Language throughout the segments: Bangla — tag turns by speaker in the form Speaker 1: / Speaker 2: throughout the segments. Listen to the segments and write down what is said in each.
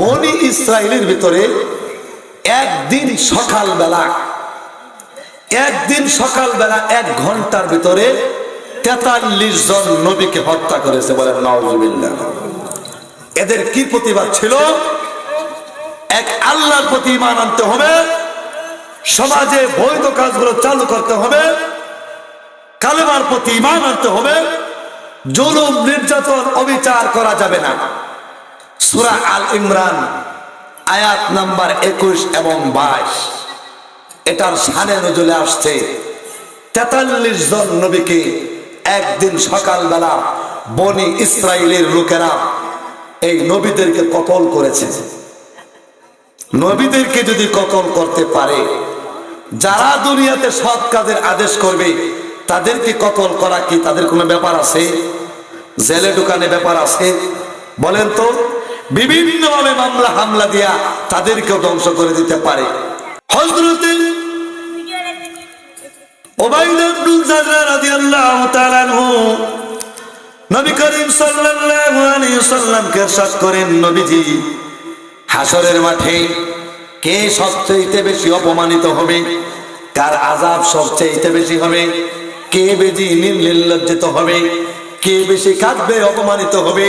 Speaker 1: বনি ইসরাইলের ভিতরে একদিন সকালবেলা 1 ঘন্টার ভিতরে 43 জন নবীকে হত্যা করেছে। বলেন নাউজুবিল্লাহ। এদের কি প্রতিবাদ ছিল? এক আল্লাহর প্রতি ঈমান আনতে হবে, সমাজে বৈধ কাজগুলো চালু করতে হবে, কালেমার প্রতি ঈমান আনতে হবে, জুলুম নির্যাতন অবিচার করা যাবে না। সূরা আল ইমরান আয়াত নাম্বার 21 এবং 22 এটার শানে নজুলে আসছে 43 জন নবীকে একদিন সকালবেলা বনি ইসরাইলের লোকেরা এই নবীদেরকে কতল করেছে। নবীদেরকে যদি কতল করতে পারে, যারা দুনিয়াতে সৎ কাজের আদেশ করবে তাদেরকে কতল করা কি তাদের কোনো ব্যাপার আছে? জেলে ঢুকানে ব্যাপার আছে? বলেন তো। বিভিন্ন ভাবে মামলা হামলা দিয়া তাদেরকেও ধ্বংস করে দিতে পারে। হযরত উবাইদা ইবনে জাররাহ রাদিয়াল্লাহু তাআলা আনহু নবী করিম সাল্লাল্লাহু আলাইহি ওয়াসাল্লামকে ইরশাদ করেন, নবীজি হাসরের মাঠে কে সবচেয়ে বেশি অপমানিত হবে, কার আযাব সবচেয়ে বেশি হবে, কে বেশি নির্লজ্জিত হবে, কে বেশি কাঁদবে, অপমানিত হবে।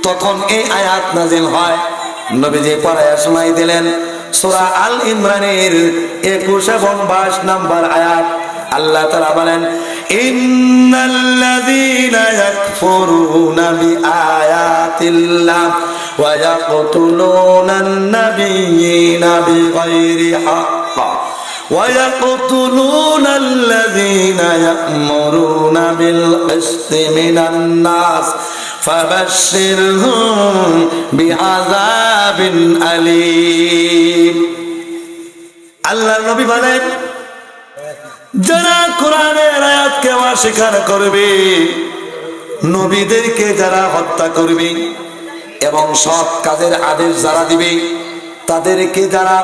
Speaker 1: তখন এই আয়াত নাযিল হয়। নবীজি পড়ায় শোনাই দিলেন সূরা আল ইমরানের 21 এবং 22 নম্বর আয়াত। আল্লাহ তাআলা বলেন, ইন্নাল্লাযীনা ইয়াকফুরুনা বিআয়াতিল্লাহ ওয়া ইয়াকতুলুনান নাবিয়্যিনা বিগাইরি হাক্ক ওয়া ইয়াকতুলুনাল্লাযীনা ইয়া'মুরুনা বিল কিসতি মিনান নাস ফাবাশশিরহুম বিআযাবিন আলীম। আল্লাহর নবী বলেন, যারা কোরআনের আয়াতকে অস্বীকার করবে, নবীদেরকে যারা হত্যা করবে এবং সৎ কাজের আদেশ যারা দিবে, তাদেরকে যারা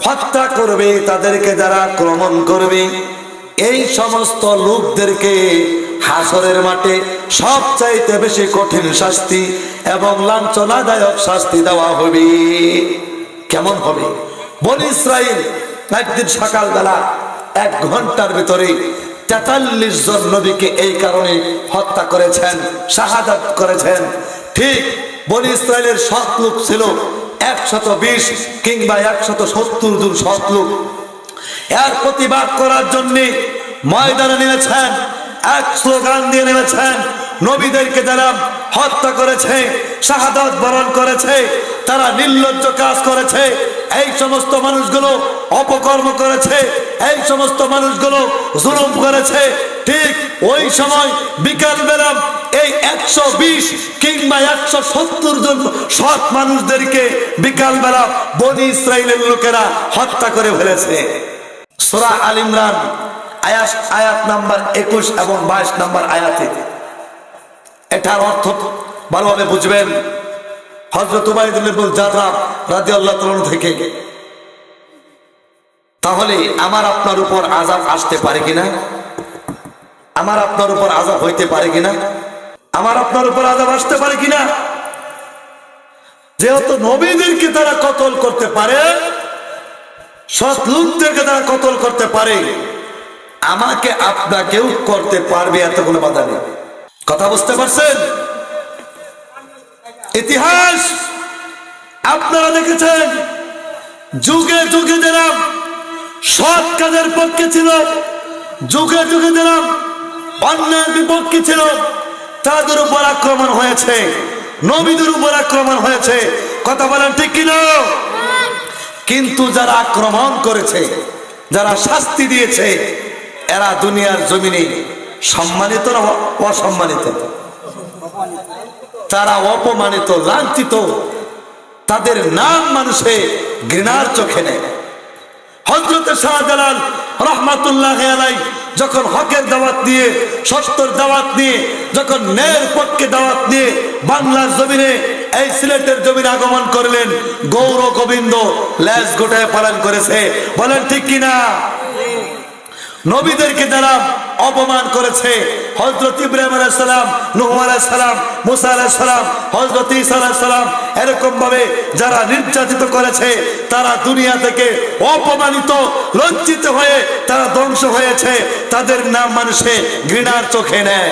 Speaker 1: হত্যা করবে, তাদেরকে যারা আক্রমণ করবে, এই সমস্ত লোকদেরকে হাসরের মাঠে সবচাইতে বেশি কঠিন শাস্তি এবং লাঞ্ছনাদায়ক শাস্তি দেওয়া হবে। কেমন হবে? বনি ইসরাইল একদিন সকালবেলা 1 ঘন্টার ভিতরে 43 জন নবীকে এই কারণে হত্যা করেছেন, শাহাদাত করেছেন। ঠিক বনি ইসরাইলের সৎ লোক ছিল 120 কিংবা 170 জন সৎ লোক। এর প্রতিবাদ করার জন্য ময়দানে নেমেছেন, এক স্লোগান দিয়ে নেমেছেন, নবীদেরকে যারা হত্যা করেছে, শাহাদাত বরণ করেছে, তারা নির্লজ্জ কাজ করেছে, এই সমস্ত মানুষগুলো অপকর্ম করেছে, এই সমস্ত মানুষগুলো জুলুম করেছে। ঠিক ওই সময় বিকাল বেলা এই 120 কিংবা 170 জন সৎ মানুষদেরকে বিকাল বেলা বনি ইসরাইলের লোকেরা হত্যা করে ফেলেছে। সূরা আল ইমরান আয়াত নাম্বার 21 এবং 22 নম্বর আয়াতে এটার অর্থ ভালোভাবে বুঝবেন। হযরত উবাইদা ইবনে জাররাহ রাদিয়াল্লাহু তাআলা থেকে তাহলে আমার আপনার উপর আযাব আসতে পারে কিনা? আমার আপনার উপর আযাব হইতে পারে কিনা? আমার আপনার উপর আযাব আসতে পারে কিনা? যেহেতু নবীদেরকে তারা কতল করতে পারে, সৎ লোকদেরকে তারা কতল করতে পারে, আমাকে আপনাকেও করতে পারবে, এত কোনো বাধা নেই। কথা বুঝতে পারছেন? ইতিহাস আপনারা দেখেছেন, যুগে যুগে যারা সৎ কাজের পক্ষে ছিল, যুগে যুগে যারা অন্যায়ের বিপক্ষে ছিল, তাদের উপর আক্রমণ হয়েছে, নবীদের উপর আক্রমণ হয়েছে। কথা বলেন ঠিক কিনা? কিন্তু যারা আক্রমণ করেছে, যারা শাস্তি দিয়েছে, এরা দুনিয়ার জমিনে সম্মানিত না অসম্মানিত? তারা অপমানিত, লাঞ্ছিত, তাদের নাম মানুষে ঘৃণার চোখে নেয়। হযরত শাহজালাল রাহমাতুল্লাহি আলাইহি যখন হকের দাওয়াত দিয়ে, সত্যের দাওয়াত নিয়ে, যখন ন্যায়ের পক্ষে দাওয়াত নিয়ে বাংলার জমিনে, এই সিলেটের জমিনে আগমন করলেন, গৌর গোবিন্দ লেজ গোটায় পালন করেছে। বলেন ঠিক কিনা? নবীদেরকে যারা অপমান করেছে, হযরত ইব্রাহিম আলাইহিস সালাম, নূহ আলাইহিস সালাম, মুসা আলাইহিস সালাম, হযরত ঈসা আলাইহিস সালাম, এরকম ভাবে যারা নির্যাতিত করেছে, তারা দুনিয়া থেকে অপমানিত, লজ্জিত হয়ে তারা ধ্বংস হয়েছে। তাদের নাম মানুষে ঘৃণার চোখে নেয়।